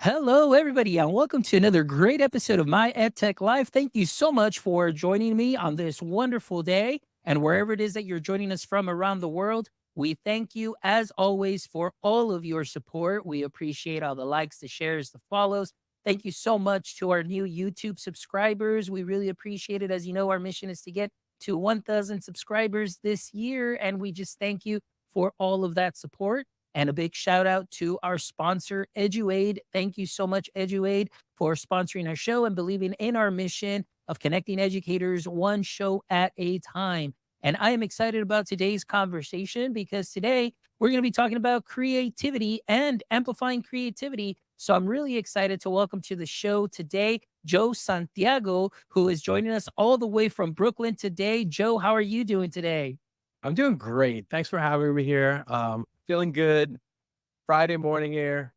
Hello, everybody, and welcome to another great episode of My EdTech Live. Thank you so much for joining me on this wonderful day. And wherever it is that you're joining us from around the world, we thank you, as always, for all of your support. We appreciate all the likes, the shares, the follows. Thank you so much to our new YouTube subscribers. We really appreciate it. As you know, our mission is to get to 1,000 subscribers this year, and we just thank you for all of that support. And a big shout out to our sponsor, EduAid. Thank you so much, EduAid, for sponsoring our show and believing in our mission of connecting educators one show at a time. And I am excited about today's conversation because today we're going to be talking about creativity and amplifying creativity. So I'm really excited to welcome to the show today Joe Santiago, who is joining us all the way from Brooklyn today. Joe, how are you doing today? I'm doing great. Thanks for having me here. Feeling good. Friday morning here.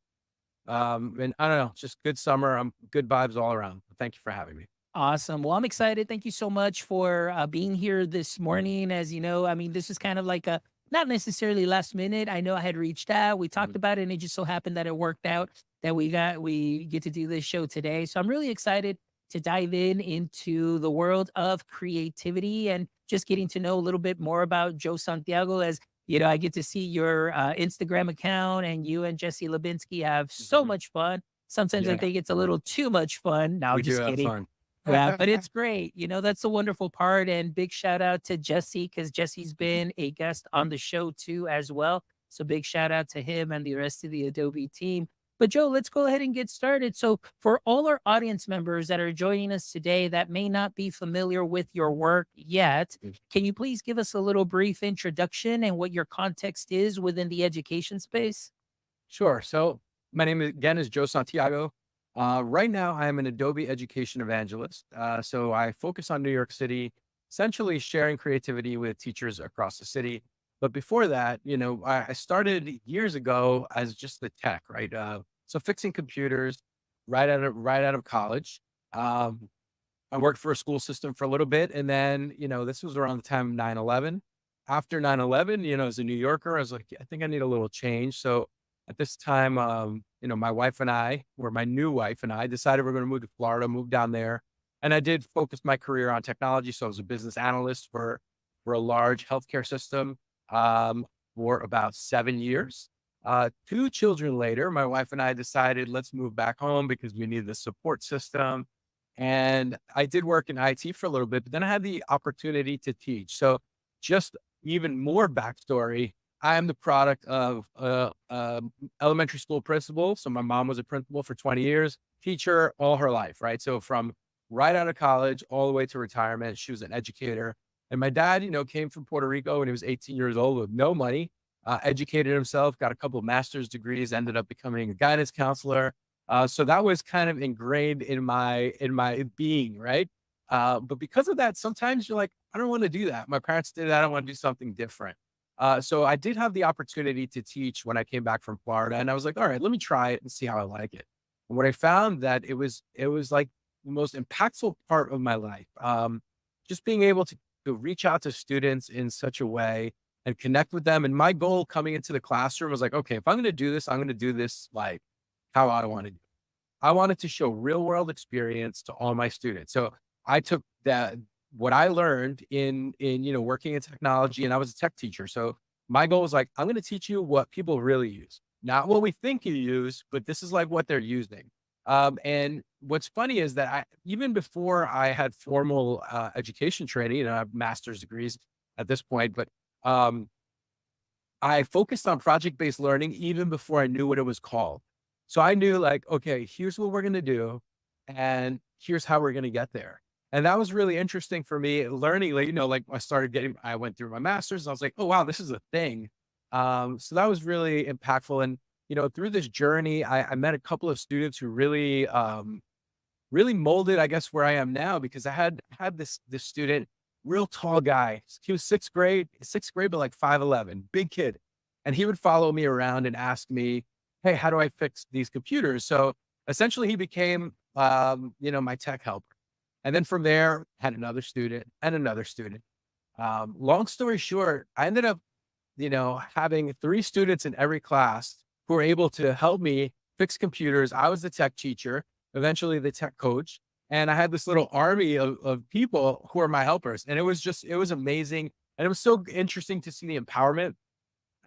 And I don't know, just good summer. Good vibes all around. Thank you for having me. Awesome. Well, I'm excited. Thank you so much for being here this morning. As you know, I mean, this is kind of like a not necessarily last minute. I know I had reached out, we talked Mhm. about it, and it just so happened that it worked out that we get to do this show today. So I'm really excited to dive into the world of creativity and just getting to know a little bit more about Joe Santiago. As you know, I get to see your Instagram account, and you and Jesse Lubinsky have so Mhm. much fun. Sometimes I Yeah, think it's a little too much fun. No, we do just have kidding. fun. Yeah, but it's great. You know, that's the wonderful part. And big shout out to Jesse because Jesse's been a guest on the show too, as well. So big shout out to him and the rest of the Adobe team. But Joe, let's go ahead and get started. So, for all our audience members that are joining us today that may not be familiar with your work yet, can you please give us a little brief introduction and what your context is within the education space? Sure. So my name again is Joe Santiago. Right now, I am an Adobe Education Evangelist. So I focus on New York City, essentially sharing creativity with teachers across the city. But before that, I started years ago as just the tech, right? So fixing computers right out of college. Um, I worked for a school system for a little bit, and then this was around the time of 9/11. After 9/11, as a New Yorker, I was like, "Yeah, I think I need a little change." So at this time, my wife and I, or my new wife and I, decided we're going to move to Florida, move down there, and I did focus my career on technology. So I was a business analyst for a large healthcare system for about 7 years. 2 children later, my wife and I decided let's move back home because we needed a support system, and I did work in IT for a little bit, but then I had the opportunity to teach. So just even more backstory, I am the product of elementary school principal. So my mom was a principal for 20 years, teacher all her life, right? So from right out of college all the way to retirement, she was an educator. And my dad, came from Puerto Rico when he was 18 years old with no money, educated himself, got a couple of master's degrees, ended up becoming a guidance counselor. So that was kind of ingrained in my being, right? But because of that, sometimes you're like, I don't want to do that. My parents did that. I want to do something different. So I did have the opportunity to teach when I came back from Florida, and I was like, all right, let me try it and see how I like it. And what I found that it was like the most impactful part of my life. Just being able to reach out to students in such a way and connect with them. And my goal coming into the classroom was like, okay, if I'm going to do this, I'm going to do this like how I want to do. I wanted to show real world experience to all my students. So I took that what I learned in working in technology, and I was a tech teacher. So my goal was like, I'm going to teach you what people really use, not what we think you use, but this is like what they're using. And what's funny is that even before I had formal education training, I have master's degrees at this point, but um, I focused on project-based learning even before I knew what it was called. So I knew like, okay, here's what we're going to do and here's how we're going to get there. And that was really interesting for me learning, like, like I went through my master's and I was like, oh, wow, this is a thing. So that was really impactful. And, through this journey, I met a couple of students who really molded, I guess, where I am now because I had this student, real tall guy. He was sixth grade, but like 5'11", big kid. And he would follow me around and ask me, hey, how do I fix these computers? So essentially he became, my tech helper. And then from there, had another student and another student. Long story short, I ended up, having 3 students in every class who were able to help me fix computers. I was the tech teacher, eventually the tech coach. And I had this little army of people who are my helpers. And it was amazing. And it was so interesting to see the empowerment.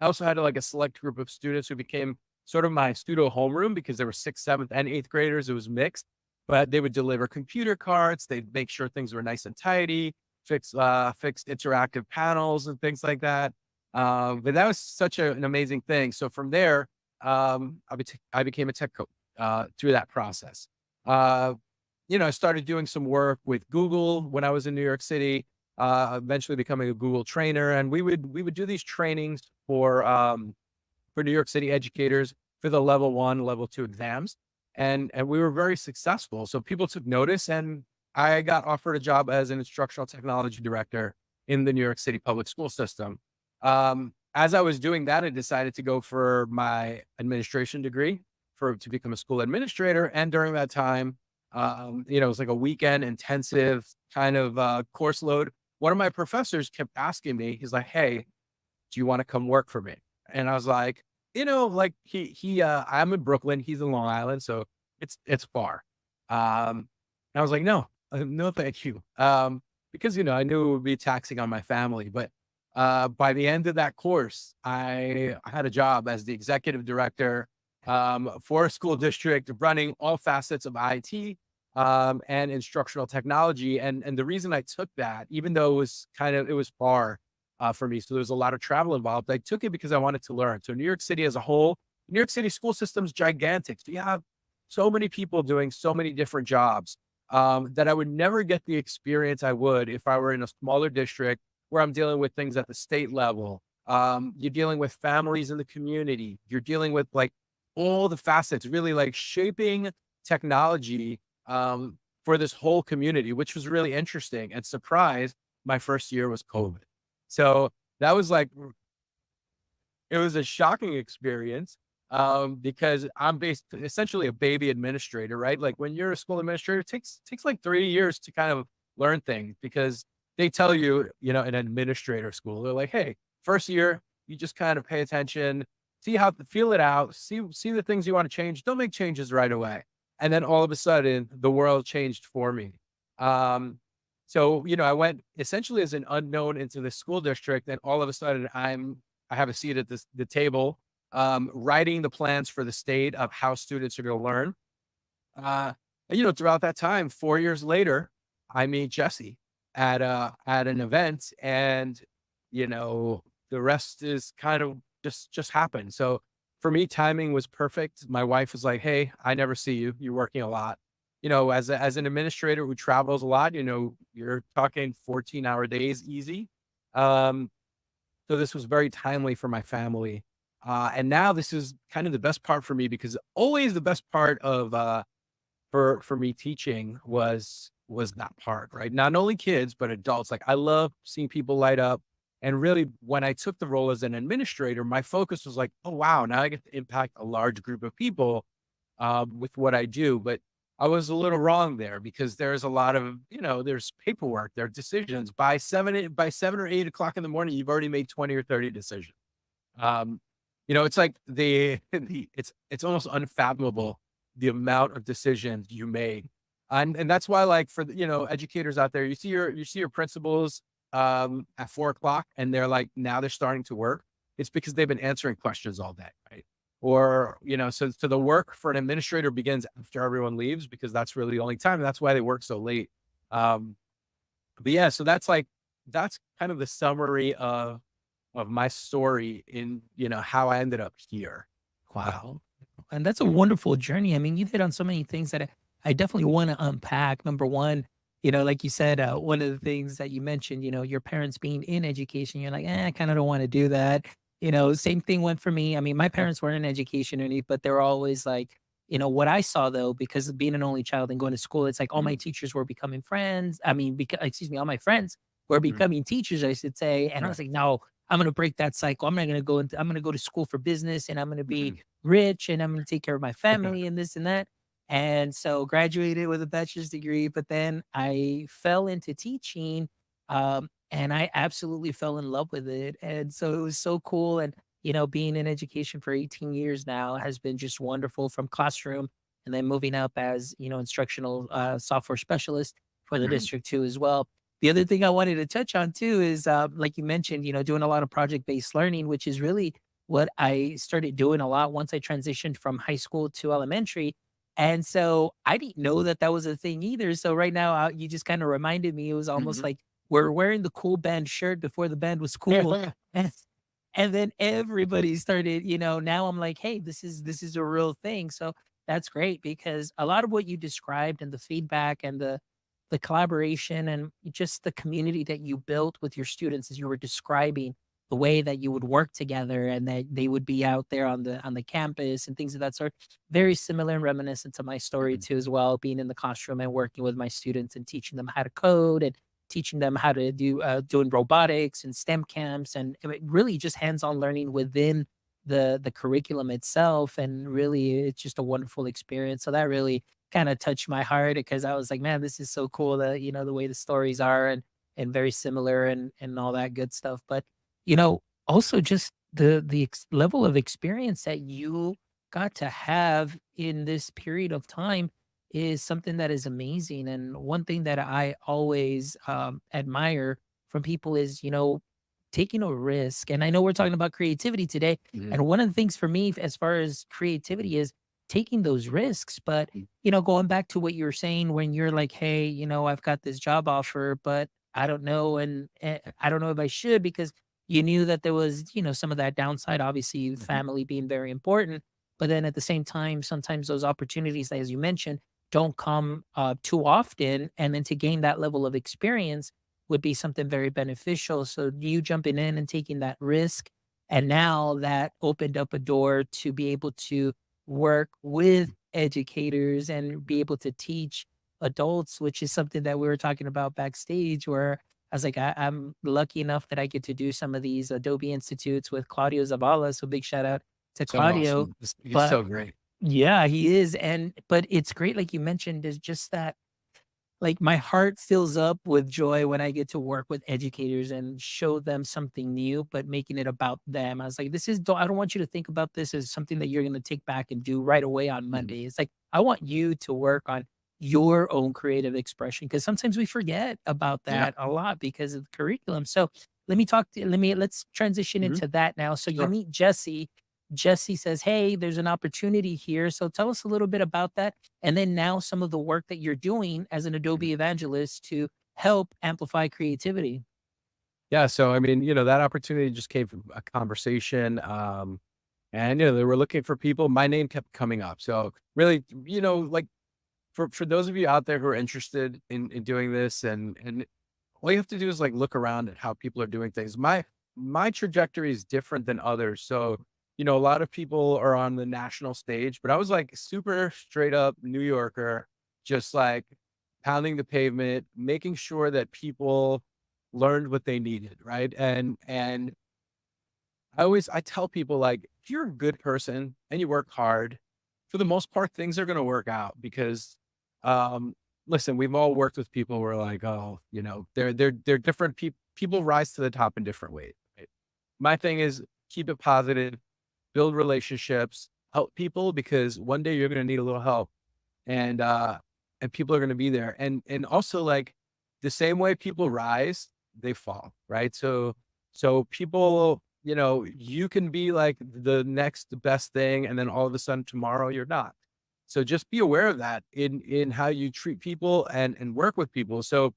I also had like a select group of students who became sort of my pseudo homeroom because there were sixth, seventh, and eighth graders. It was mixed, but they would deliver computer carts. They'd make sure things were nice and tidy, fix interactive panels and things like that. But that was such an amazing thing. So from there, I became a tech coach through that process. Uh, I started doing some work with Google when I was in New York City, eventually becoming a Google trainer. And we would do these trainings for New York City educators for the level 1, level 2 exams. And we were very successful. So people took notice, and I got offered a job as an instructional technology director in the New York City public school system. As I was doing that, I decided to go for my administration degree to become a school administrator. And during that time, it was like a weekend intensive kind of course load. One of my professors kept asking me, he's like, "Hey, do you want to come work for me?" And I was like, like I'm in Brooklyn, he's in Long Island, so it's far. And I was like, no, no, thank you. Because, I knew it would be taxing on my family. But by the end of that course, I had a job as the executive director for a school district running all facets of IT and instructional technology. And the reason I took that, even though it was far for me, so there was a lot of travel involved, I took it because I wanted to learn. So New York City as a whole, New York City school system's gigantic. So you have so many people doing so many different jobs that I would never get the experience I would if I were in a smaller district where I'm dealing with things at the state level. You're dealing with families in the community. You're dealing with like all the facets, really like shaping technology for this whole community, which was really interesting. And surprise, my first year was COVID. So that was like, it was a shocking experience because I'm based essentially a baby administrator, right? Like when you're a school administrator, it takes like 3 years to kind of learn things because they tell you, in administrator school, they're like, "Hey, first year, you just kind of pay attention, see how to feel it out, see the things you want to change. Don't make changes right away." And then all of a sudden, the world changed for me. Um, so, I went essentially as an unknown into the school district, and all of a sudden, I have a seat at the table, writing the plans for the state of how students are going to learn. Throughout that time, 4 years later, I meet Jesse at an event, and the rest is kind of just happened. So for me, timing was perfect. My wife was like, "Hey, I never see you. You're working a lot." As an administrator who travels a lot, you're talking 14-hour days easy. Um, so this was very timely for my family. And now this is kind of the best part for me because always the best part of for me teaching was that part, right? Not only kids, but adults. Like I love seeing people light up. And really, when I took the role as an administrator, my focus was like, oh wow, now I get to impact a large group of people with what I do. But I was a little wrong there because there's a lot of, there's paperwork, there are decisions. By 7 or 8 o'clock in the morning, you've already made 20 or 30 decisions. It's like it's almost unfathomable the amount of decisions you made. And that's why, like for educators out there, you see your principals at 4 o'clock and they're like, now they're starting to work. It's because they've been answering questions all day, right? Or, so the work for an administrator begins after everyone leaves because that's really the only time. That's why they work so late. Um, but yeah, so that's kind of the summary of my story in, how I ended up here. Wow. And that's a wonderful journey. I mean, you hit on so many things that I definitely want to unpack. Number one, like you said, one of the things that you mentioned, your parents being in education, you're like, I kind of don't want to do that. Same thing went for me. I mean, my parents weren't in education or anything, but they were always like, what I saw though, because of being an only child and going to school, it's like all my Mhm, teachers were becoming friends. I mean, excuse me, all my friends were mhm, becoming teachers, I should say. And I right, was like, no, I'm going to break that cycle. I'm going to go to school for business and I'm going to be mhm. rich and I'm going to take care of my family and this and that. And so graduated with a bachelor's degree, but then I fell into teaching and I absolutely fell in love with it. And so it was so cool. And being in education for 18 years now has been just wonderful, from classroom and then moving up as, instructional software specialist for the Mhm. district too as well. The other thing I wanted to touch on too is, like you mentioned, doing a lot of project based learning, which is really what I started doing a lot once I transitioned from high school to elementary. And so I didn't know that that was a thing either. So right now, you just kind of reminded me. It was almost Mhm. like we're wearing the cool band shirt before the band was cool. And, and then everybody started, now I'm like, hey, this is a real thing. So that's great, because a lot of what you described and the feedback and the collaboration and just the community that you built with your students as you were describing the way that you would work together and that they would be out there on the campus and things of that sort, very similar and reminiscent to my story Mhm. too as well, being in the classroom and working with my students and teaching them how to code and teaching them how to do doing robotics and STEM camps, and really just hands-on learning within the curriculum itself. And really it's just a wonderful experience. So that really kind of touched my heart, because I was like, man, this is so cool that, the way the stories are, and very similar, and all that good stuff. But, also just the level of experience that you got to have in this period of time is something that is amazing. And one thing that I always admire from people is, taking a risk. And I know we're talking about creativity today. Mhm. And one of the things for me, as far as creativity, is taking those risks. But, going back to what you were saying, when you're like, hey, I've got this job offer, but I don't know. And I don't know if I should, because you knew that there was, some of that downside, obviously, Mhm. family being very important. But then at the same time, sometimes those opportunities, as you mentioned, don't come too often. And then to gain that level of experience would be something very beneficial. So you jumping in and taking that risk, and now that opened up a door to be able to work with educators and be able to teach adults, which is something that we were talking about backstage, where I was like, I'm lucky enough that I get to do some of these Adobe Institutes with Claudio Zavala. So big shout out to So Claudio. awesome. He's But so great. yeah, he is. But it's great, like you mentioned, is just that, like, my heart fills up with joy when I get to work with educators and show them something new, but making it about them. I was like, I don't want you to think about this as something that you're going to take back and do right away on Mhm. Monday. It's like, I want you to work on your own creative expression, because sometimes we forget about Yeah. that a lot because of the curriculum. So let's transition Mhm. into that now. So you Sure. meet Jesse. Jesse says, hey, there's an opportunity here. So tell us a little bit about that, and then now some of the work that you're doing as an Mhm. Adobe evangelist to help amplify creativity. Yeah, so I mean, that opportunity just came from a conversation, and they were looking for people. My name kept coming up. So really, like for those of you out there who are interested in doing this, and all you have to do is like look around at how people are doing things. My trajectory is different than others. So, a lot of people are on the national stage, but I was like super straight up New Yorker, just like pounding the pavement, making sure that people learned what they needed, right? And I tell people, like, if you're a good person and you work hard, for the most part, things are gonna work out because, um, listen, we've all worked with people who are like, oh, they're different people rise to the top in different ways, right? My thing is keep it positive, build relationships, help people because one day you're gonna need a little help and people are gonna be there. And also like the same way people rise, they fall, right? So people, you can be like the next best thing, and then all of a sudden tomorrow you're not. So just be aware of that in how you treat people and work with people. So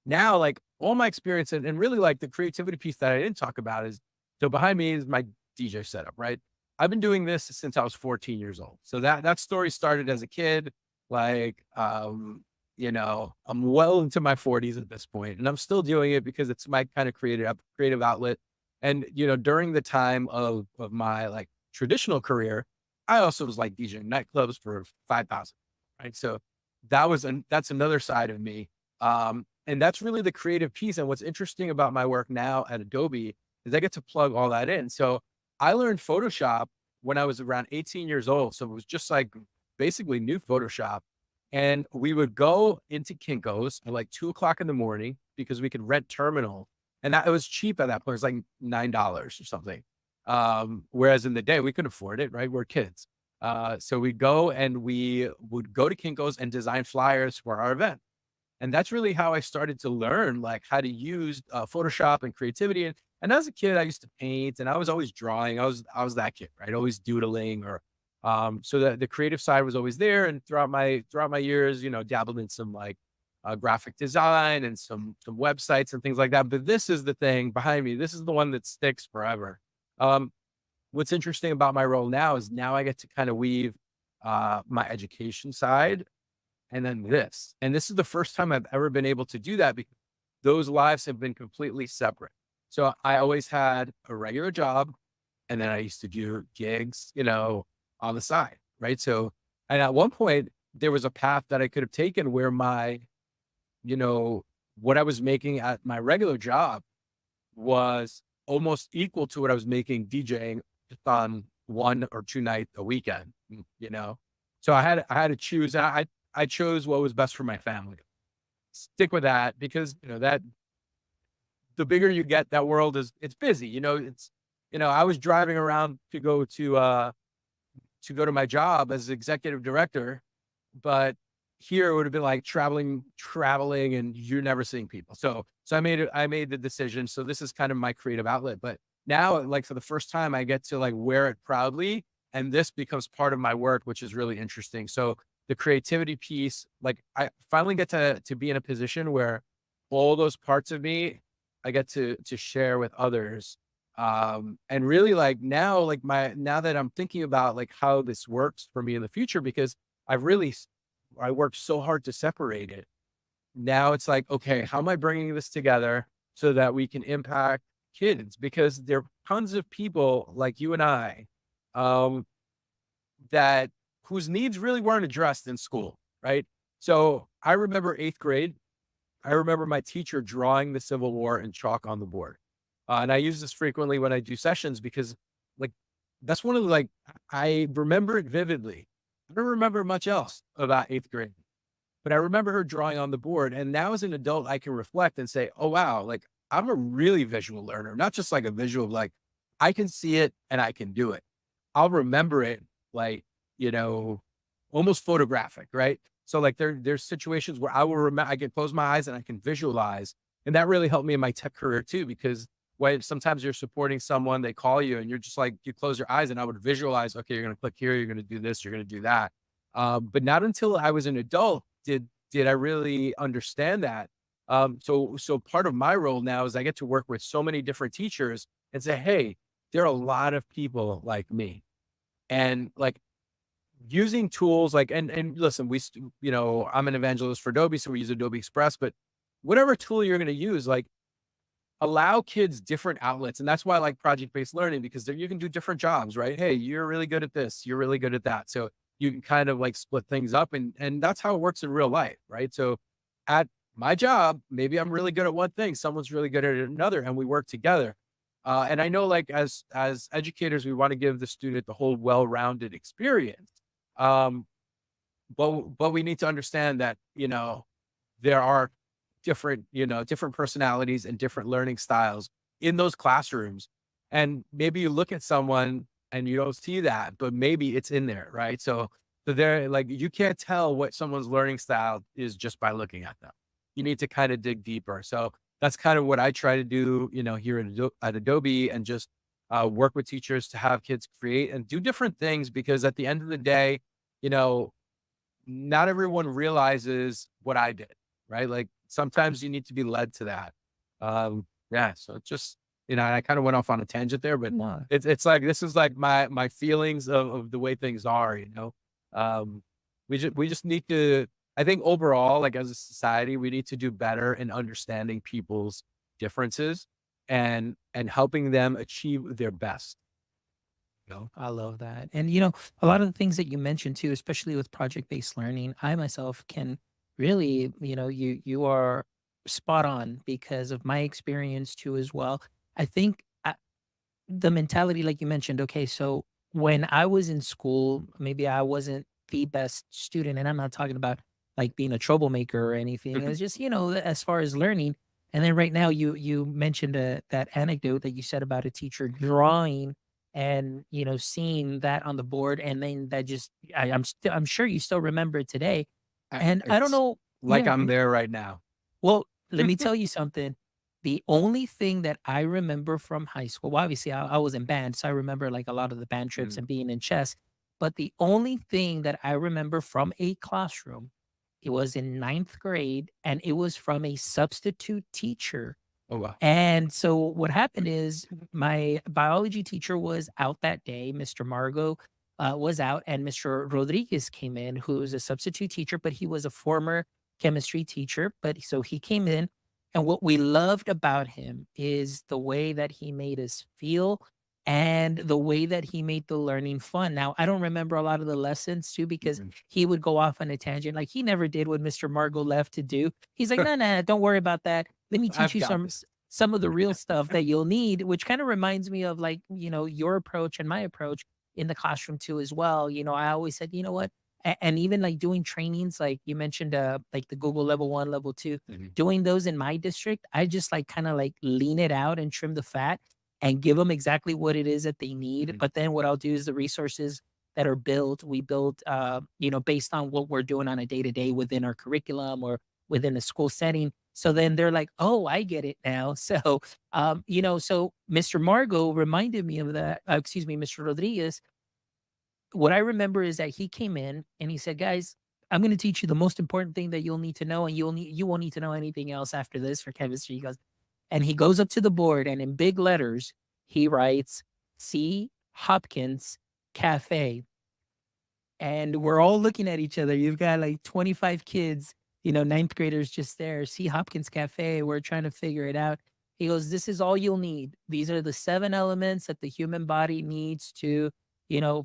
now, like all my experience and really like the creativity piece that I didn't talk about is so behind me is my DJ setup, right? I've been doing this since I was 14 years old. So that story started as a kid. Like, I'm well into my 40s at this point, and I'm still doing it because it's my kind of creative outlet. And during the time of my like traditional career, I also was like DJing nightclubs for 5,000, right? So that's another side of me. And that's really the creative piece. And what's interesting about my work now at Adobe is I get to plug all that in. So I learned Photoshop when I was around 18 years old. So it was just like basically new Photoshop. And we would go into Kinko's at like 2 o'clock in the morning because we could rent terminal. And that it was cheap at that point. It was like $9 or something. Whereas in the day we could afford it, right? We're kids. So we go and we would go to Kinko's and design flyers for our event. And that's really how I started to learn like how to use Photoshop and creativity. And as a kid, I used to paint and I was always drawing. I was that kid, right? Always doodling or so the creative side was always there. And throughout my years, dabbled in some like graphic design and some websites and things like that. But this is the thing behind me. This is the one that sticks forever. Um, what's interesting about my role now is now I get to kind of weave my education side and then this. And this is the first time I've ever been able to do that because those lives have been completely separate. So I always had a regular job and then I used to do gigs, on the side. Right. So, and at one point there was a path that I could have taken where you know, what I was making at my regular job was almost equal to what I was making DJing just on 1 or 2 nights a weekend, So I had to choose. I chose what was best for my family. Stick with that because that the bigger you get, that world it's busy. I was driving around to go to my job as executive director, but here it would have been like traveling, and you're never seeing people. So I made the decision. So this is kind of my creative outlet. But now, like for the first time, I get to like wear it proudly, and this becomes part of my work, which is really interesting. So the creativity piece, like I finally get to be in a position where all those parts of me, I get to share with others. And really like now that I'm thinking about like how this works for me in the future, because I worked so hard to separate it. Now it's like, okay, how am I bringing this together so that we can impact kids? Because there are tons of people like you and I, um, that whose needs really weren't addressed in school, right? So I remember 8th grade. I remember my teacher drawing the Civil War in chalk on the board. And I use this frequently when I do sessions because like that's one of the like I remember it vividly. I don't remember much else about 8th grade, but I remember her drawing on the board. And now as an adult, I can reflect and say, oh wow, like I'm a really visual learner, not just like a visual, like I can see it and I can do it. I'll remember it like, you know, almost photographic, right? So like there's situations where I will remember, I can close my eyes and I can visualize. And that really helped me in my tech career too, because when sometimes you're supporting someone, they call you and you're just like, you close your eyes and I would visualize, okay, you're going to click here, you're going to do this, you're going to do that. But not until I was an adult did I really understand that. So part of my role now is I get to work with so many different teachers and say, hey, there are a lot of people like me. And like using tools like and listen, I'm an evangelist for Adobe, so we use Adobe Express, but whatever tool you're going to use, like allow kids different outlets. And that's why I like project-based learning, because there you can do different jobs, right? Hey, you're really good at this, you're really good at that. So you can kind of like split things up, and that's how it works in real life, right? So at my job, maybe I'm really good at one thing, someone's really good at another, and we work together. And I know like as educators, we want to give the student the whole well-rounded experience. Um, but we need to understand that, there are different personalities and different learning styles in those classrooms. And maybe you look at someone and you don't see that, but maybe it's in there, right? So they're like, you can't tell what someone's learning style is just by looking at them. You need to kind of dig deeper. So that's kind of what I try to do, here at Adobe, and just work with teachers to have kids create and do different things, because at the end of the day, you know, not everyone realizes what I did, right? Like sometimes you need to be led to that. Yeah. So it's just, I kind of went off on a tangent there, but No. it's like, this is like my feelings of the way things are. Um, we just need to, I think overall, like as a society, we need to do better in understanding people's differences and helping them achieve their best. I love that. And a lot of the things that you mentioned too, especially with project-based learning, I myself can really, you are spot on because of my experience too as well. I think the mentality, like you mentioned, okay, so when I was in school, maybe I wasn't the best student, and I'm not talking about like being a troublemaker or anything. It's just, as far as learning. And then right now you mentioned that anecdote that you said about a teacher drawing and seeing that on the board, and then that just I'm sure you still remember it today. And I don't It's know. like Yeah. I'm there right now. Well, let me tell you something. The only thing that I remember from high school, well, obviously I was in band, so I remember like a lot of the band trips Mm. and being in chess. But the only thing that I remember from a classroom, it was in ninth grade, and it was from a substitute teacher. Oh, wow. And so what happened is my biology teacher was out that day. Mr. Margot was out, and Mr. Rodriguez came in, who was a substitute teacher, but he was a former chemistry teacher. But so he came in, and what we loved about him is the way that he made us feel and the way that he made the learning fun. Now, I don't remember a lot of the lessons too because Mhm. he would go off on a tangent. Like he never did what Mr. Margot left to do. He's like, no, no, don't worry about that. Let me teach I've you got this. some of the real stuff that you'll need, which kind of reminds me of like, your approach and my approach in the classroom too as well. I always said, you know what? And even like doing trainings, like you mentioned, like the Google level 1, level 2, Mhm. doing those in my district, I just like kind of like lean it out and trim the fat and give them exactly what it is that they need. Mhm. But then what I'll do is the resources that are built, we build, based on what we're doing on a day to day within our curriculum or within a school setting. So then they're like, "Oh, I get it now." So Mr. Margot reminded me of that. Excuse me, Mr. Rodriguez. What I remember is that he came in and he said, "Guys, I'm going to teach you the most important thing that you'll need to know, and you won't need to know anything else after this for chemistry." He goes, and he goes up to the board, and in big letters, he writes, "C. Hopkins Cafe." And we're all looking at each other. You've got like 25 kids, ninth graders just there. See Hopkins Cafe. We're trying to figure it out. He goes, "This is all you'll need. These are the 7 elements that the human body needs to,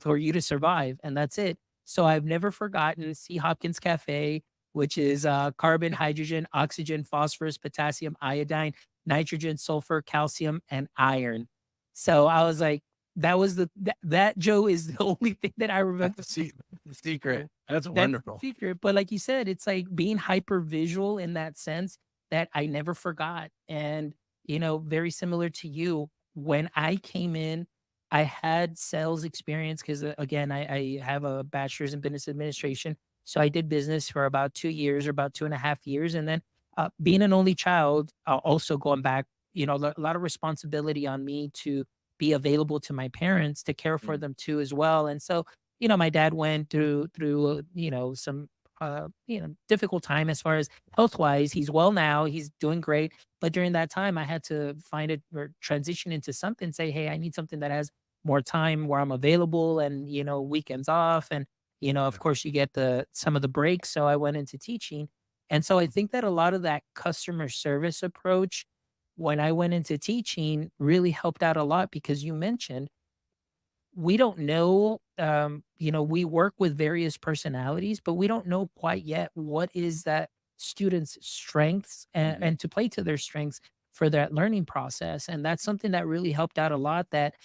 for you to survive. And that's it." So I've never forgotten See Hopkins Cafe, which is carbon, hydrogen, oxygen, phosphorus, potassium, iodine, nitrogen, sulfur, calcium, and iron. So I was like, that Joe is the only thing that I remember. The secret. So, That's that's the wonderful. secret, but like you said, it's like being hyper visual in that sense that I never forgot, and, very similar to you, when I came in, I had sales experience 'cause, again, I have a bachelor's in business administration, so I did business for about 2 years or about 2.5 years, and then, being an only child, also going back, a lot of responsibility on me to be available to my parents, to care for Mm. them too as well, and so my dad went through some difficult time as far as health wise. He's well now. He's doing great. But during that time, I had to find it or transition into something. Say, hey, I need something that has more time where I'm available and weekends off, and of Yeah. course, you get the some of the breaks. So I went into teaching, and so I think that a lot of that customer service approach when I went into teaching really helped out a lot because you mentioned we don't know, we work with various personalities, but we don't know quite yet what is that student's strengths Mhm. and to play to their strengths for that learning process. And that's something that really helped out a lot that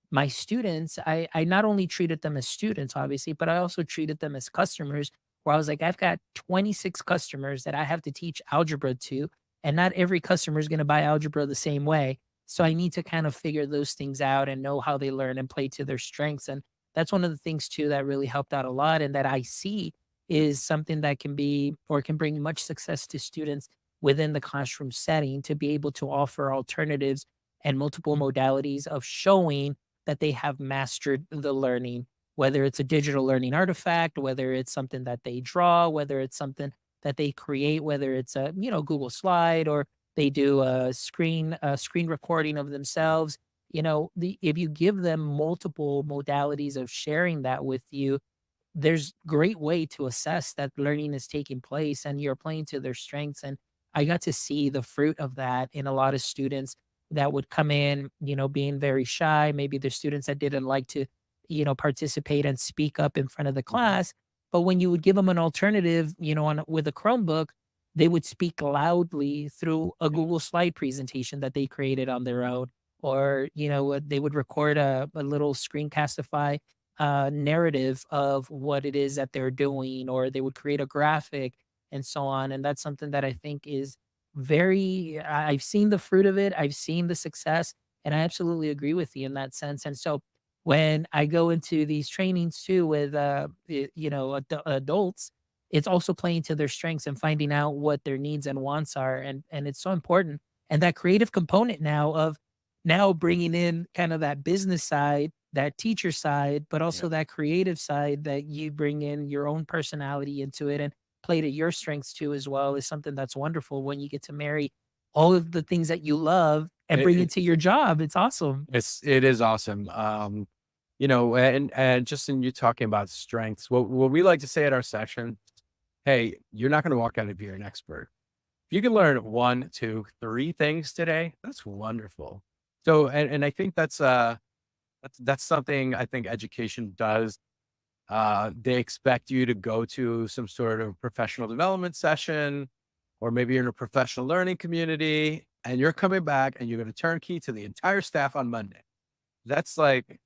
my students, I not only treated them as students, obviously, but I also treated them as customers where I was like, I've got 26 customers that I have to teach algebra to, and not every customer is going to buy algebra the same way. So I need to kind of figure those things out and know how they learn and play to their strengths. And that's one of the things too that really helped out a lot and that I see is something that can be or can bring much success to students within the classroom setting to be able to offer alternatives and multiple modalities of showing that they have mastered the learning, whether it's a digital learning artifact, whether it's something that they draw, whether it's something that they create, whether it's a, Google slide or they do a screen recording of themselves. If you give them multiple modalities of sharing that with you, there's great way to assess that learning is taking place and you're playing to their strengths. And I got to see the fruit of that in a lot of students that would come in, being very shy. Maybe there's students that didn't like to, participate and speak up in front of the Mhm. class. But when you would give them an alternative, with a Chromebook, they would speak loudly through a Yeah. Google slide presentation that they created on their own. Or, they would record a little screencastify narrative of what it is that they're doing, or they would create a graphic and so on. And that's something that I think is I've seen the fruit of it, I've seen the success, and I absolutely agree with you in that sense. And so, when I go into these trainings too with, adults, it's also playing to their strengths and finding out what their needs and wants are. And it's so important. And that creative component now of now bringing in kind of that business side, that teacher side, but Yeah. also that creative side that you bring in your own personality into it and play to your strengths too as well is something that's wonderful when you get to marry all of the things that you love and It, bring it it to your job. It's awesome. it is awesome. And just in you talking about strengths, what we like to say at our session, hey, you're not going to walk out of here an expert. If you can learn one, two, three things today, that's wonderful. So, and I think that's something I think education does. They expect you to go to some sort of professional development session, or maybe you're in a professional learning community and you're coming back and you're going to turnkey to the entire staff on Monday. That's like,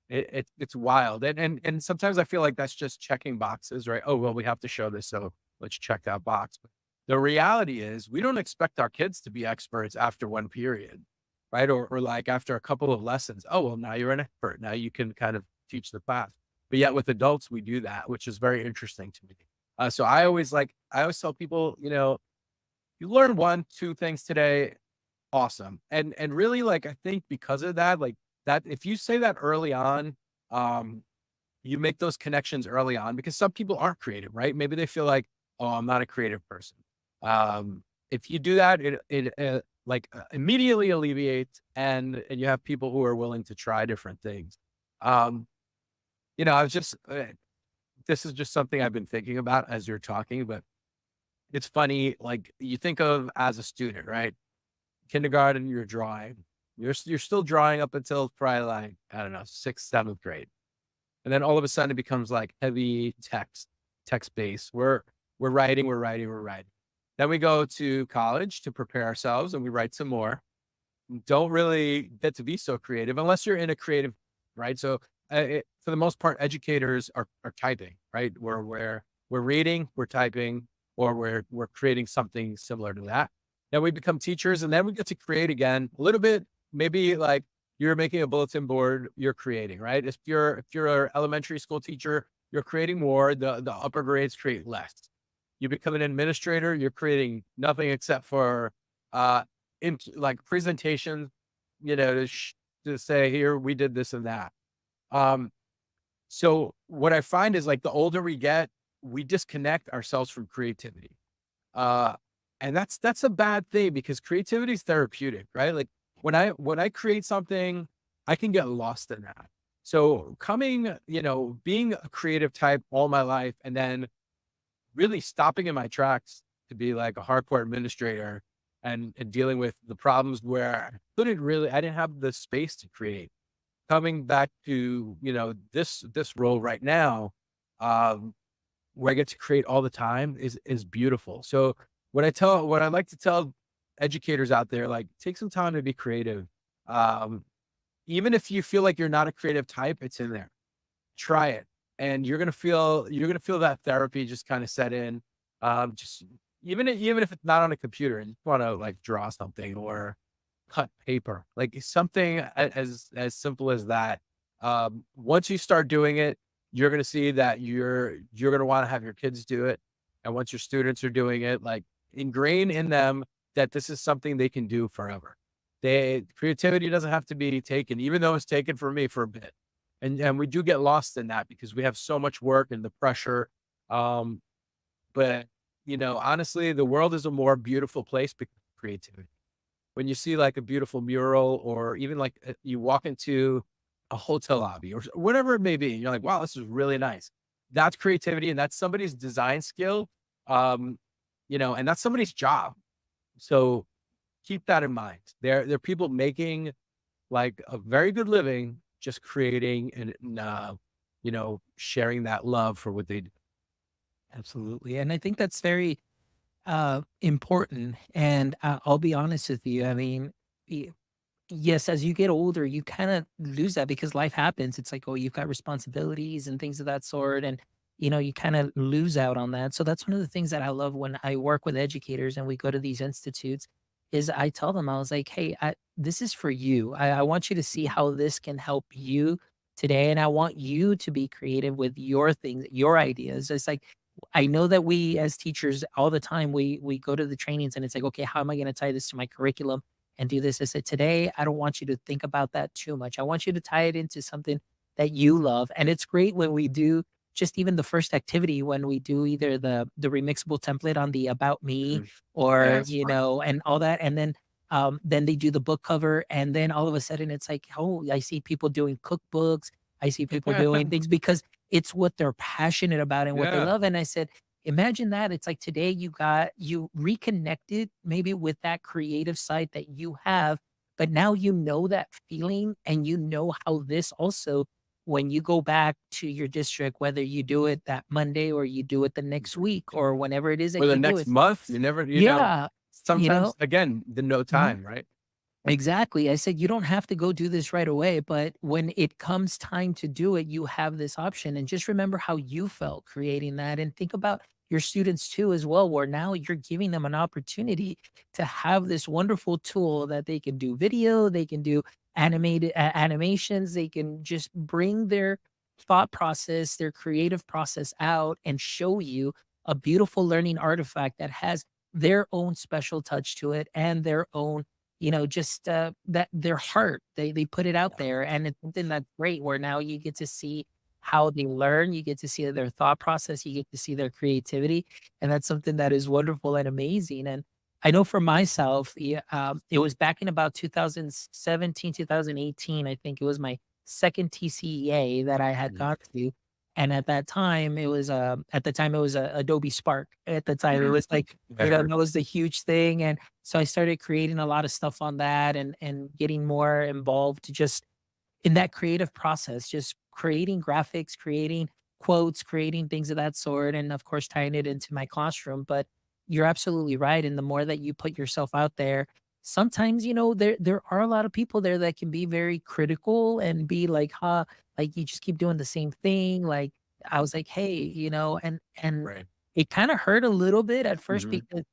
it's wild. And sometimes I feel like that's just checking boxes, right? Oh, well, we have to show this. So let's check that box. But the reality is we don't expect our kids to be experts after one period, right? Or like after a couple of lessons. Oh, well, now you're an expert. Now you can kind of teach the class. But yet with adults, we do that, which is very interesting to me. So I always tell people, you learn one, two things today, awesome. And really, like, I think because of that, like that, if you say that early on, um, you make those connections early on because some people aren't creative, right? Maybe they feel like, oh, I'm not a creative person. If you do that, immediately alleviates, and you have people who are willing to try different things. Um, I was just this is just something I've been thinking about as you're talking, but it's funny. Like you think of as a student, right? Kindergarten, you're drawing. You're still drawing up until probably like, I don't know, 6th, 7th grade. And then all of a sudden it becomes like heavy text based. We're writing, we're writing, we're writing. Then we go to college to prepare ourselves and we write some more. Don't really get to be so creative unless you're in a creative, right? So for the most part, educators are typing, right? We're reading, we're typing, or we're creating something similar to that. Then we become teachers, and then we get to create again a little bit. Maybe like you're making a bulletin board, you're creating, right? If you're an elementary school teacher, you're creating more. The upper grades create less. You become an administrator, you're creating nothing except for uh like presentations, to say here we did this and that. Um, so what I find is like the older we get, we disconnect ourselves from creativity. Uh, and that's a bad thing because creativity is therapeutic, right? Like when I create something, I can get lost in that. So being a creative type all my life and then really stopping in my tracks to be like a hardcore administrator and dealing with the problems where I didn't have the space to create. Coming back to, this role right now, um, where I get to create all the time is beautiful. So what I like to tell educators out there, like take some time to be creative. Um, Even if you feel like you're not a creative type, it's in there. Try it. And you're gonna feel that therapy just kind of set in. Just even if it's not on a computer and you want to like draw something or cut paper, like something as simple as that. Once you start doing it, you're going to see that you're going to want to have your kids do it. And once your students are doing it, like ingrain in them that this is something they can do forever. Creativity doesn't have to be taken, even though it's taken for me for a bit. And we do get lost in that because we have so much work and the pressure. Um, but honestly, the world is a more beautiful place because of creativity. When you see like a beautiful mural or even like you walk into a hotel lobby or whatever it may be, and you're like, wow, this is really nice. That's creativity and that's somebody's design skill. Um, and that's somebody's job. So keep that in mind. There are people making like a very good living, just creating and sharing that love for what they do. Absolutely. And I think that's very important. And I'll be honest with you. I mean, yes, as you get older, you kind of lose that because life happens. It's like, oh, you've got responsibilities and things of that sort. And, you kind of lose out on that. So that's one of the things that I love when I work with educators and we go to these institutes is I tell them, I was like, hey, this is for you. I want you to see how this can help you today, and I want you to be creative with your things, your ideas. It's like I know that we as teachers all the time we go to the trainings and it's like, okay, how am I going to tie this to my curriculum and do this? I said today, I don't want you to think about that too much. I want you to tie it into something that you love. And it's great when we do just even the first activity when we do either the remixable template on the about me Mhm. Yeah, or that's smart. and all that, and then they do the book cover, and then all of a sudden it's like, oh, I see people doing cookbooks, I see people doing things because it's what they're passionate about and what they Yeah. love. And I said, imagine that. It's like today you reconnected maybe with that creative side that you have, but now you know that feeling and you know how this also, when you go back to your district, whether you do it that Monday or you do it the next week or whenever it is For that the you do next it. month, you never, Yeah. You sometimes know? again, the no Mhm. time, right? Exactly. I said, you don't have to go do this right away, but when it comes time to do it, you have this option. And just remember how you felt creating that. And think about your students too, as well, where now you're giving them an opportunity to have this wonderful tool that they can do video, they can do animations, they can just bring their thought process, their creative process out and show you a beautiful learning artifact that has their own special touch to it and their own just, that their heart, they put it out Yeah. there, and it's something that's great where now you get to see how they learn, you get to see their thought process, you get to see their creativity, and that's something that is wonderful and amazing. And I know for myself, yeah, it was back in about 2017, 2018, I think it was my 2nd TCEA that I had Mhm. gone to, and at the time, it was, Adobe Spark. At the time, it was like, I heard. that was the huge thing, and so I started creating a lot of stuff on that and getting more involved just in that creative process, just creating graphics, creating quotes, creating things of that sort, and of course tying it into my classroom. But you're absolutely right. And the more that you put yourself out there, sometimes, there are a lot of people there that can be very critical and be like, huh, like you just keep doing the same thing. Like I was like, hey, and Right. it kind of hurt a little bit at first Mhm. because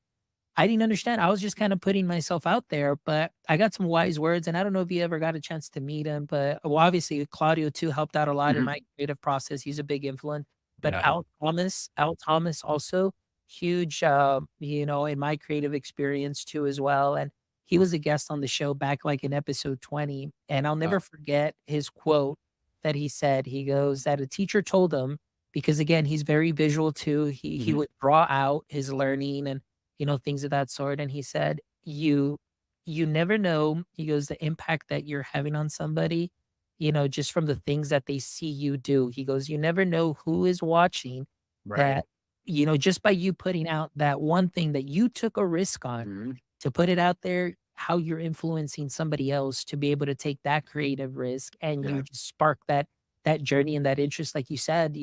I didn't understand. I was just kind of putting myself out there, but I got some wise words, and I don't know if you ever got a chance to meet him, but well, obviously Claudio too helped out a lot in Mhm. my creative process. He's a big influence. But Yeah. Al Thomas also huge, in my creative experience too as well. And he was a guest on the show back like in episode 20. And I'll Uh, never forget his quote that he said. He goes that a teacher told him, because again, he's very visual too. He mhm. would draw out his learning and things of that sort. And he said, you never know, he goes, the impact that you're having on somebody, just from the things that they see you do. He goes, you never know who is watching Right. that, just by you putting out that one thing that you took a risk on Mhm. to put it out there, how you're influencing somebody else to be able to take that creative risk and Yeah. you just spark that journey and that interest. Like you said,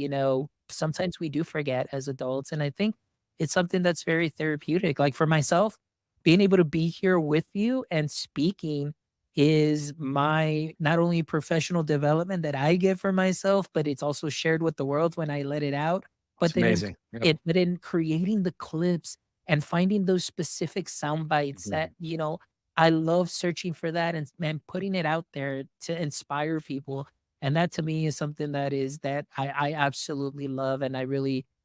sometimes we do forget as adults. And I think it's something that's very therapeutic. Like for myself, being able to be here with you and speaking is my not only professional development that I get for myself, but it's also shared with the world when I let it out. It's But then amazing. Yep. but in creating the clips and finding those specific sound bites that, Mhm. I love searching for that and putting it out there to inspire people. And that to me is something that I absolutely love. And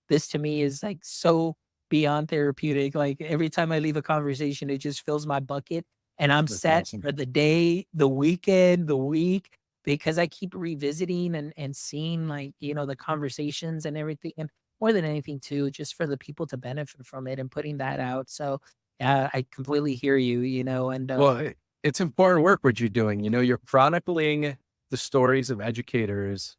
this to me is like so beyond therapeutic. Like every time I leave a conversation, it just fills my bucket and I'm That's set awesome. for the day, the weekend, the week, because I keep revisiting and seeing like, the conversations and everything. And more than anything too, just for the people to benefit from it and putting that out. So yeah, I completely hear you, and Well, it's important work what you're doing. You're chronicling the stories of educators.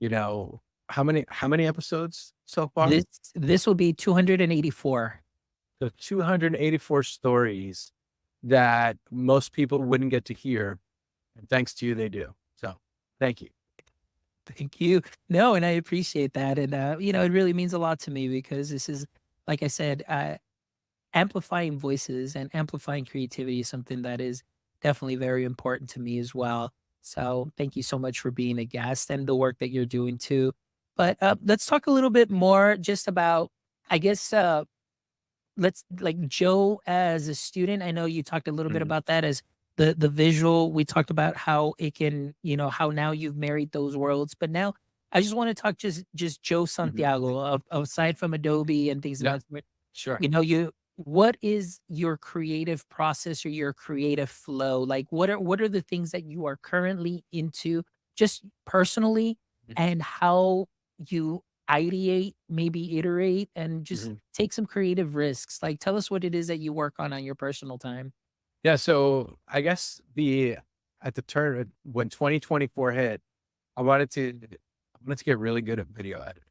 You know, how many episodes so far? this this will be 284. The 284 stories that most people wouldn't get to hear, and thanks to you, they do. So, thank you. Thank you. No, and I appreciate that. And it really means a lot to me because this is, like I said, amplifying voices and amplifying creativity is something that is definitely very important to me as well. So thank you so much for being a guest and the work that you're doing too. But let's talk a little bit more just about, I guess, let's like Joe as a student. I know you talked a little bit Mhm. about that as the visual. We talked about how it can, how now you've married those worlds. But now I just want to talk just Joe Mhm. Santiago, aside from Adobe and things of Yeah, that sort. sure. What is your creative process or your creative flow? Like what are the things that you are currently into just personally, Mhm. and how you ideate, maybe iterate, and just Mhm. take some creative risks? Like tell us what it is that you work on your personal time. Yeah, so I guess the at the turn when 2024 hit, I wanted to get really good at video editing.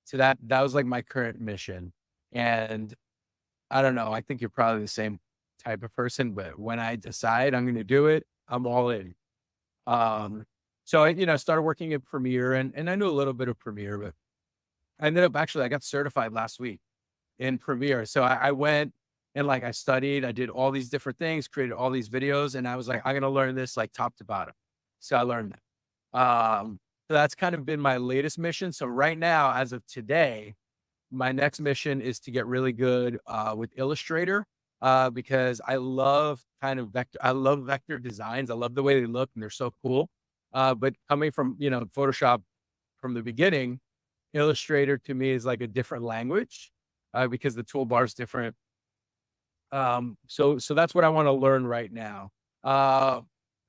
So that was like my current mission. And I don't know, I think you're probably the same type of person, but when I decide I'm gonna do it, I'm all in. Um, so I started working at Premiere and I knew a little bit of Premiere, but I ended up actually I got certified last week in Premiere. So I went and like I studied, I did all these different things, created all these videos, and I was like, I'm gonna learn this like top to bottom. So I learned that. So that's kind of been my latest mission. So right now, as of today, my next mission is to get really good with Illustrator because I love kind of vector. I love vector designs. I love the way they look and they're so cool. But coming from Photoshop from the beginning, Illustrator to me is like a different language because the toolbar is different. So that's what I want to learn right now. Uh,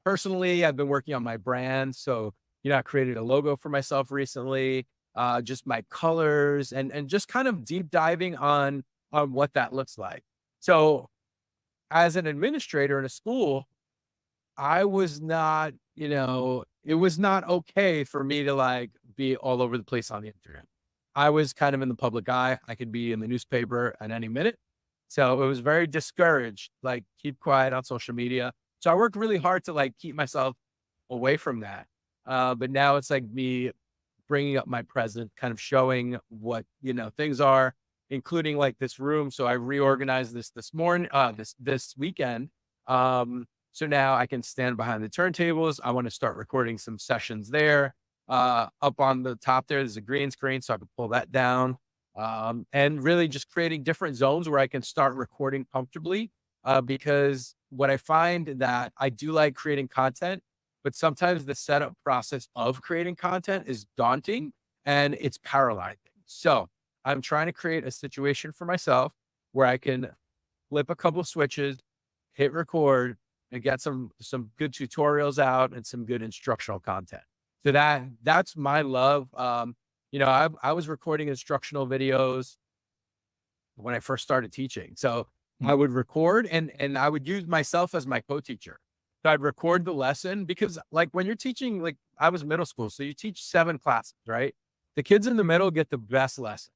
Personally, I've been working on my brand. So I created a logo for myself recently. Just my colors and just kind of deep diving on what that looks like. So as an administrator in a school, I was not, it was not okay for me to like be all over the place on the internet. I was kind of in the public eye. I could be in the newspaper at any minute. So it was very discouraged, like keep quiet on social media. So I worked really hard to like keep myself away from that. But now it's like me bringing up my present, kind of showing what, things are, including like this room. So I reorganized this morning, this weekend. So now I can stand behind the turntables. I want to start recording some sessions there. Up on the top there's a green screen, so I can pull that down. And really just creating different zones where I can start recording comfortably. Because what I find that I do like creating content, but sometimes the setup process of creating content is daunting and it's paralyzing. So I'm trying to create a situation for myself where I can flip a couple switches, hit record, and get some good tutorials out and some good instructional content. So that's my love. I was recording instructional videos when I first started teaching. So I would record and I would use myself as my co-teacher. So I'd record the lesson because like when you're teaching, like I was middle school, so you teach 7 classes, right? The kids in the middle get the best lesson.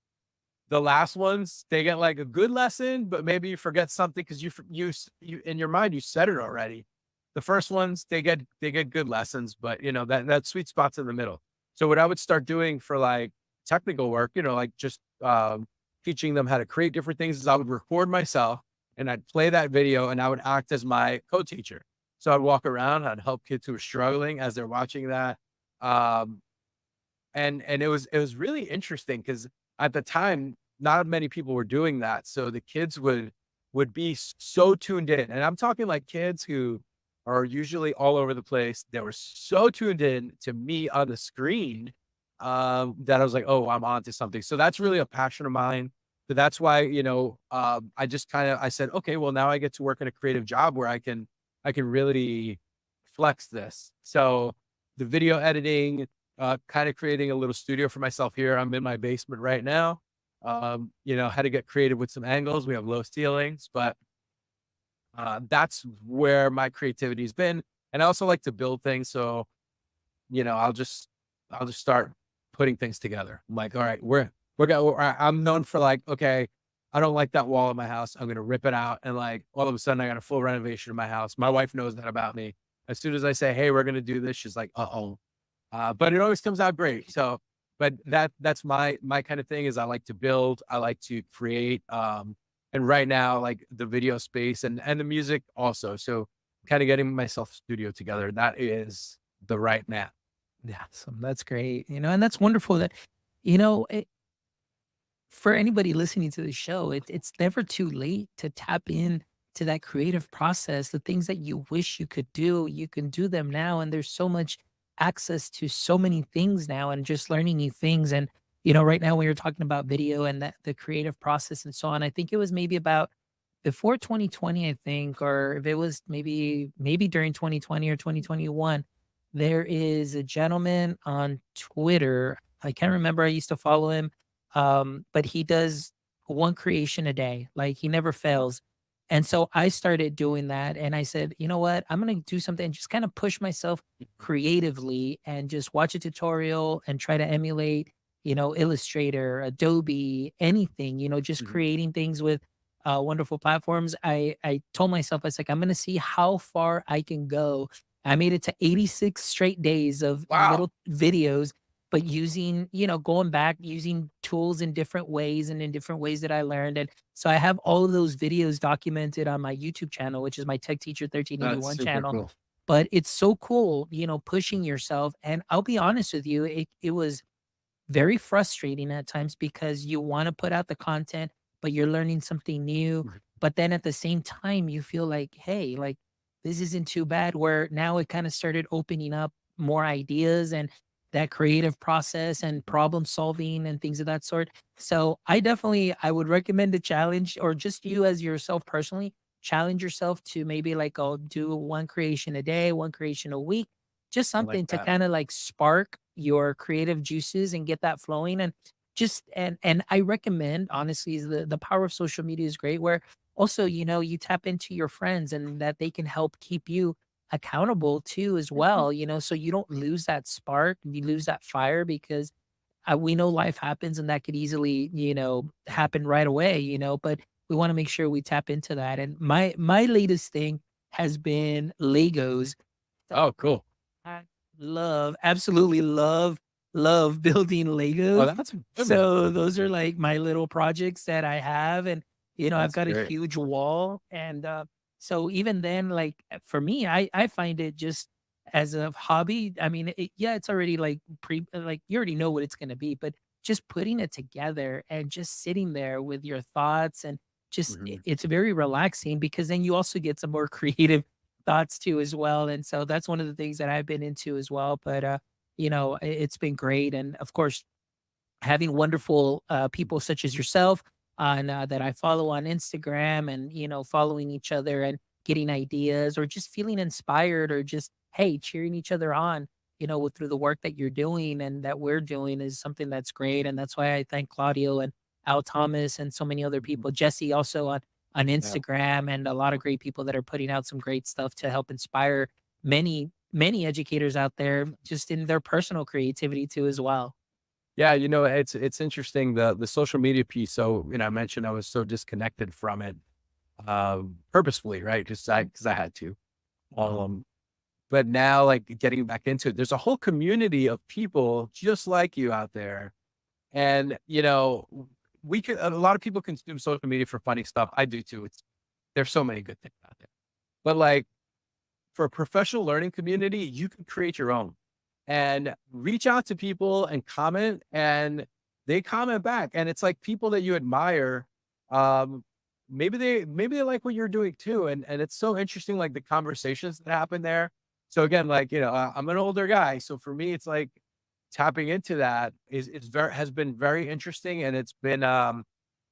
The last ones, they get like a good lesson, but maybe you forget something because you in your mind you said it already. The first ones, they get good lessons, but that sweet spot's in the middle. So what I would start doing for like technical work, like just teaching them how to create different things is I would record myself and I'd play that video and I would act as my co-teacher. So I'd walk around, I'd help kids who are struggling as they're watching that. Um, and it was really interesting because at the time, not many people were doing that. So the kids would be so tuned in. And I'm talking like kids who are usually all over the place. They were so tuned in to me on the screen that I was like, oh, I'm onto something. So that's really a passion of mine. So that's why, I just I said, okay, well, now I get to work in a creative job where I can really flex this. So the video editing, kind of creating a little studio for myself here. I'm in my basement right now. Had to get creative with some angles. We have low ceilings, but that's where my creativity's been. And I also like to build things. So, I'll just start putting things together. I'm like, all right, I'm known for like, okay, I don't like that wall in my house. I'm going to rip it out. And like, all of a sudden I got a full renovation of my house. My wife knows that about me. As soon as I say, hey, we're going to do this, she's like, uh-oh. But it always comes out great. So, but that's my kind of thing is I like to build, I like to create. And right now, like the video space and the music also. So kind of getting myself studio together. That is the right now. Yeah, so that's great. And that's wonderful that, you know, it, for anybody listening to the show, it's never too late to tap in to that creative process, the things that you wish you could do, you can do them now. And there's so much access to so many things now and just learning new things. And, right now we were talking about video and that the creative process and so on. I think it was maybe about before 2020, I think, or if it was maybe during 2020 or 2021, there is a gentleman on Twitter. I can't remember. I used to follow him, but he does one creation a day. Like he never fails. And so I started doing that, and I said, you know what? I'm gonna do something and just kind of push myself creatively and just watch a tutorial and try to emulate, Illustrator, Adobe, anything, just Mhm. creating things with wonderful platforms. I told myself, I was like, I'm gonna see how far I can go. I made it to 86 straight days of Wow. little videos, but using, going back, using tools in different ways and in different ways that I learned. And so I have all of those videos documented on my YouTube channel, which is my Tech Teacher That's 1381 super channel. cool. But it's so cool, pushing yourself. And I'll be honest with you, it was very frustrating at times because you want to put out the content, but you're learning something new. Mhm. But then at the same time, you feel like, hey, like this isn't too bad. Where now it kind of started opening up more ideas and that creative process and problem solving and things of that sort. So I would recommend a challenge, or just you as yourself personally, challenge yourself to maybe like I'll do one creation a day, one creation a week, just I like something to that. kind of like spark your creative juices and get that flowing. And and I recommend, honestly, is the power of social media is great, where also, you tap into your friends and that they can help keep you accountable too as well, so you don't lose that spark, you lose that fire, because we know life happens and that could easily, happen right away, but we want to make sure we tap into that. And my latest thing has been Legos. Oh, cool. I absolutely love building Oh, Legos. that's a good one. So those are like my little projects that I have. And, I've That's got a great. huge wall. And so even then, like for me, I find it just as a hobby. I mean, yeah, it's already like like you already know what it's going to be, but just putting it together and just sitting there with your thoughts and just Mhm. it's very relaxing, because then you also get some more creative thoughts too as well. And so that's one of the things that I've been into as well. But it's been great. And of course, having wonderful people such as yourself on that I follow on Instagram, and following each other and getting ideas, or just feeling inspired, or just hey, cheering each other on, through the work that you're doing and that we're doing, is something that's great. And that's why I thank Claudio and Al Thomas and so many other Mhm. people, Jesse also on Yeah. Instagram, and a lot of great people that are putting out some great stuff to help inspire many educators out there, just in their personal creativity too as well. Yeah, it's interesting, the social media piece. So, I mentioned I was so disconnected from it, purposefully, right? Just because I had to. Um, but now, like, getting back into it, there's a whole community of people just like you out there. And, we could a lot of people consume social media for funny stuff. I do too. There's so many good things out there. But, like, for a professional learning community, you can create your own and reach out to people and comment, and they comment back. And it's like people that you admire. Um, maybe they like what you're doing too. And it's so interesting, like the conversations that happen there. So again, like, I'm an older guy. So for me, it's like tapping into that is very has been very interesting. And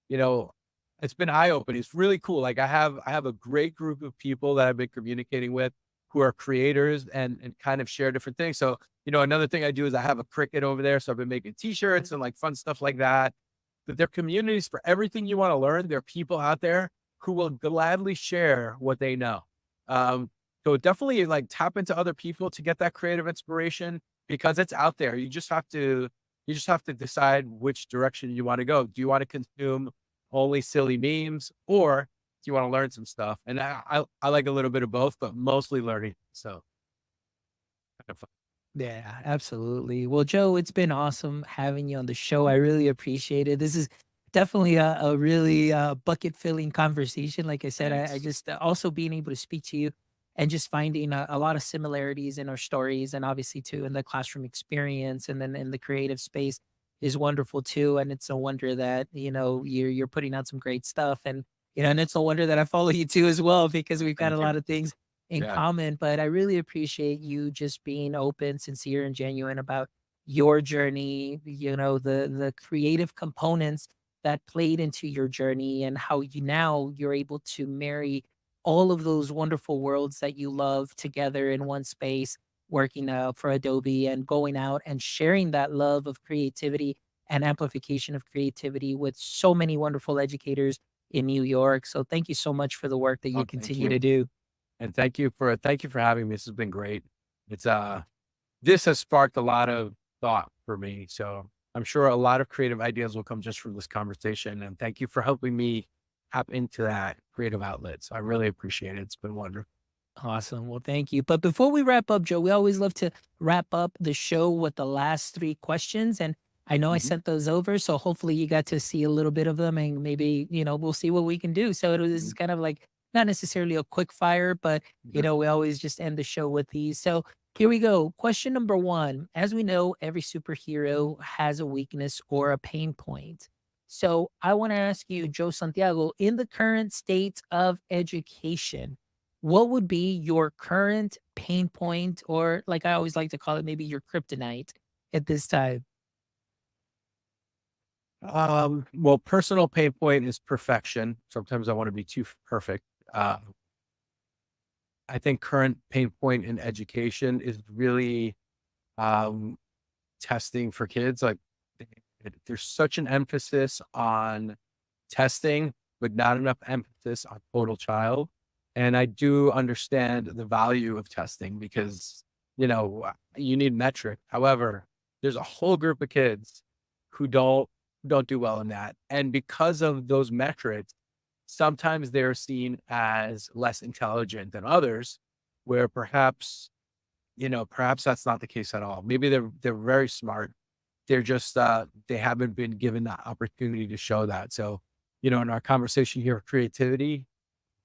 you know, it's been eye-opening. It's really cool. Like I have a great group of people that I've been communicating with who are creators and kind of share different things. So, another thing I do is I have a Cricut over there. So I've been making t-shirts and like fun stuff like that. But they're communities for everything you want to learn. There are people out there who will gladly share what they know. Um, so definitely like tap into other people to get that creative inspiration because it's out there. You just have to decide which direction you want to go. Do you want to consume only silly memes, or do you want to learn some stuff? And I like a little bit of both, but mostly learning. So kind of fun. Yeah, absolutely. Well, Joe, it's been awesome having you on the show. I really appreciate it. This is definitely a really bucket filling conversation. Like I said, I Thanks. just also being able to speak to you and just finding a lot of similarities in our stories, and obviously too in the classroom experience, and then in the creative space is wonderful too. And it's no wonder that you're putting out some great stuff. And and it's no wonder that I follow you too as well, because we've got a Thank lot you. of things in Yeah. common. But I really appreciate you just being open, sincere, and genuine about your journey, the creative components that played into your journey, and how you're able to marry all of those wonderful worlds that you love together in one space, working for Adobe and going out and sharing that love of creativity and amplification of creativity with so many wonderful educators in New York. So thank you so much for the work that you Oh, thank continue you. to do. And thank you for having me. This has been great. It's this has sparked a lot of thought for me. So I'm sure a lot of creative ideas will come just from this conversation. And thank you for helping me tap into that creative outlet. So I really appreciate it. It's been wonderful. Awesome. Well, thank you. But before we wrap up, Joe, we always love to wrap up the show with the last three questions. And I know I Mhm. sent those over, so hopefully you got to see a little bit of them, and maybe, we'll see what we can do. So this is Mhm. kind of like not necessarily a quick fire, but, Yeah. we always just end the show with these. So here we go. Question number one. As we know, every superhero has a weakness or a pain point. So I want to ask you, Joe Santiago, in the current state of education, what would be your current pain point, or like I always like to call it, maybe your kryptonite at this time? Well, personal pain point is perfection. Sometimes I want to be too perfect. Uh, I think current pain point in education is really um, testing for kids. Like there's such an emphasis on testing, but not enough emphasis on total child. And I do understand the value of testing because, you need metric. However, there's a whole group of kids who don't do well in that. And because of those metrics, sometimes they're seen as less intelligent than others, where perhaps that's not the case at all. Maybe they're very smart. They're just they haven't been given that opportunity to show that. So, in our conversation here of creativity,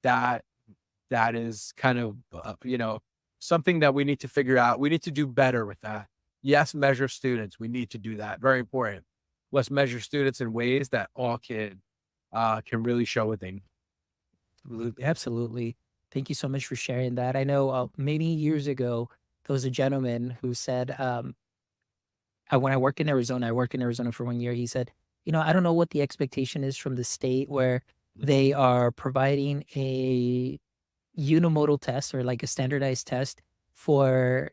that that is kind of something that we need to figure out. We need to do better with that. Yes, measure students. We need to do that. Very important. Let's measure students in ways that all kids can really show what they need. Absolutely. Absolutely. Thank you so much for sharing that. I know many years ago, there was a gentleman who said, when I worked in Arizona for 1 year. He said, I don't know what the expectation is from the state, where they are providing a unimodal test, or like a standardized test for,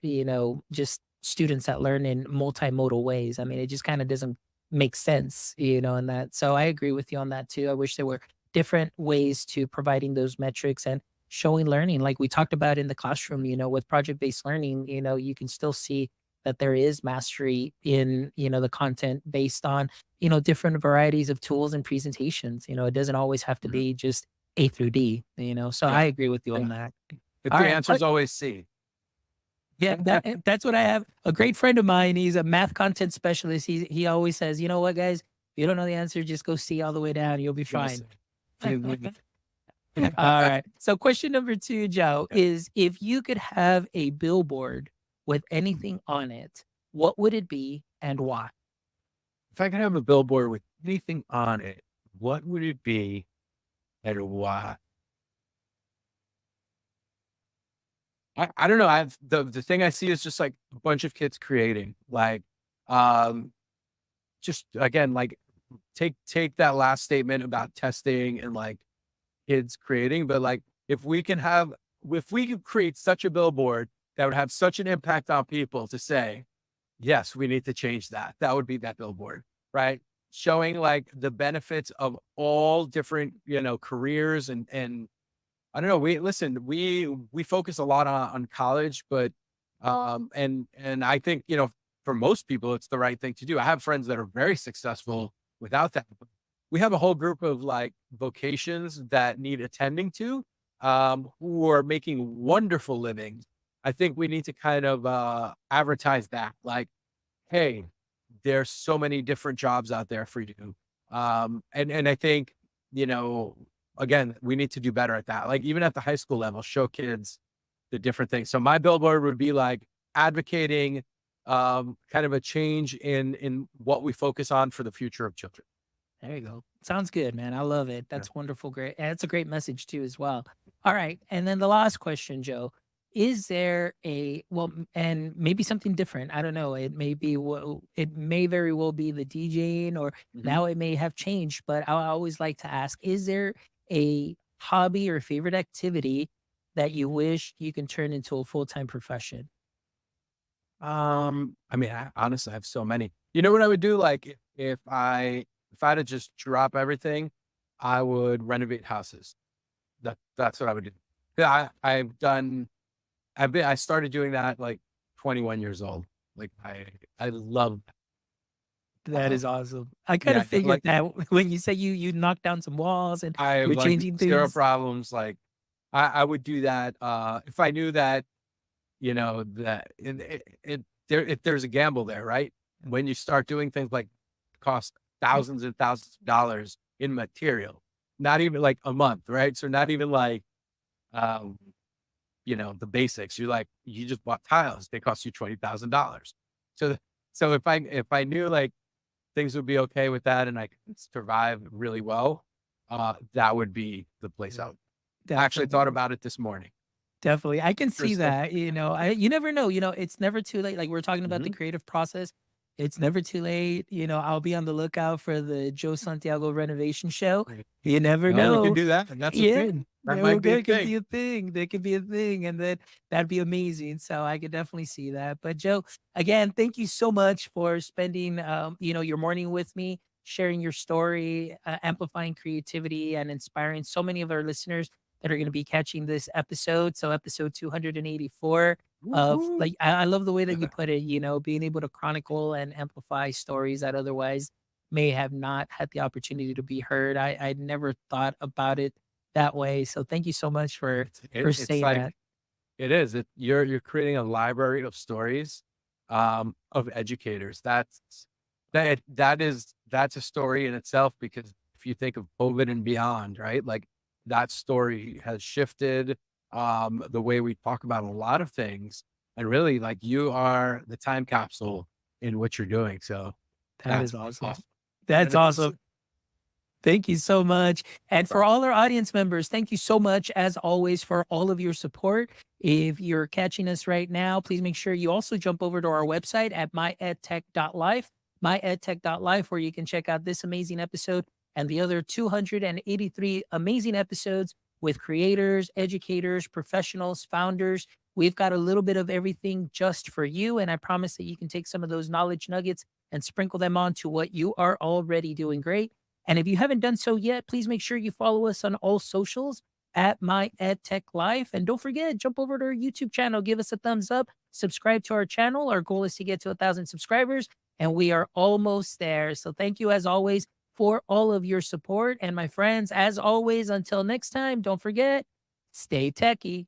just students that learn in multimodal ways. I mean, it just kind of doesn't make sense, in that. So I agree with you on that too. I wish there were different ways to providing those metrics and showing learning, like we talked about in the classroom, with project-based learning. You can still see that there is mastery in, the content based on, different varieties of tools and presentations. It doesn't always have to Mhm. be just A through D, so Yeah, I agree with you on yeah. that. If All the right. answer is always C. Yeah, that's what I have. A great friend of mine, he's a math content specialist. He always says, "You know what, guys? If you don't know the answer, just go see all the way down. You'll be Yes. fine." All right. So question number two, Joe, is if you could have a billboard with anything on it, what would it be and why? If I could have a billboard with anything on it, what would it be and why? I don't know. I've the thing I see is just like a bunch of kids creating, like, um, just again, like take that last statement about testing and like kids creating, but like if we could create such a billboard that would have such an impact on people to say, yes, we need to change that. That would be that billboard, right? Showing like the benefits of all different, careers and I don't know. We focus a lot on college, but and I think, for most people it's the right thing to do. I have friends that are very successful without that. But we have a whole group of like vocations that need attending to, who are making wonderful livings. I think we need to kind of advertise that, like, hey, there's so many different jobs out there for you. And I think, you know, again, we need to do better at that. Like even at the high school level, show kids the different things. So my billboard would be like advocating kind of a change in what we focus on for the future of children. There you go. Sounds good, man. I love it. Yeah. That's wonderful. Great. And it's a great message too, as well. All right. And then the last question, Joe, is there and maybe something different. I don't know. It may be, it may very well be the DJing, or Mhm. now it may have changed, but I always like to ask, is there a hobby or favorite activity that you wish you can turn into a full-time profession? I mean, honestly, I have so many. You know what I would do? Like if I had to just drop everything, I would renovate houses. That's what I would do. Yeah, I started doing that like 21 years old. Like I love That is awesome. I kind yeah, of figured like that when you say you knocked down some walls and I have you're like changing zero things. problems. Like I would do that if I knew that, that if there's a gamble there, right? When you start doing things like cost thousands and thousands of dollars in material, not even like a month, right? So not even like um, the basics. You just bought tiles, they cost you $20,000. So so if I knew like things would be okay with that and I could survive really well, that would be the place out. I actually thought Definitely. about it this morning. Definitely. I can see Interesting. that, you never know, it's never too late. Like we're talking about the Mhm. creative process. It's never too late. I'll be on the lookout for the Joe Santiago renovation show. Right. You never No, we can know. do that, and that's a Yeah. thing. That There might be a there could thing. be a thing. There could be a thing. And then that'd be amazing. So I could definitely see that. But Joe, again, thank you so much for spending your morning with me, sharing your story, amplifying creativity and inspiring so many of our listeners that are going to be catching this episode. So episode 284 of Woo-hoo. like, I love the way that you put it, being able to chronicle and amplify stories that otherwise may have not had the opportunity to be heard. I never thought about it that way. So thank you so much It's saying like that. it is. You're creating a library of stories, of educators. That's a story in itself because if you think of COVID and beyond, right? Like that story has shifted, the way we talk about a lot of things, and really, like you are the time capsule in what you're doing. So That that's is awesome. awesome. That's And it's awesome. Thank you so much. And for Bro. all our audience members, thank you so much, as always, for all of your support. If you're catching us right now, please make sure you also jump over to our website at myedtech.life, myedtech.life, where you can check out this amazing episode and the other 283 amazing episodes with creators, educators, professionals, founders. We've got a little bit of everything just for you. And I promise that you can take some of those knowledge nuggets and sprinkle them onto what you are already doing great. And if you haven't done so yet, please make sure you follow us on all socials at My EdTech Life. And don't forget, jump over to our YouTube channel, give us a thumbs up, subscribe to our channel. Our goal is to get to 1,000 subscribers, and we are almost there. So thank you, as always, for all of your support. And my friends, as always, until next time, don't forget, stay techie.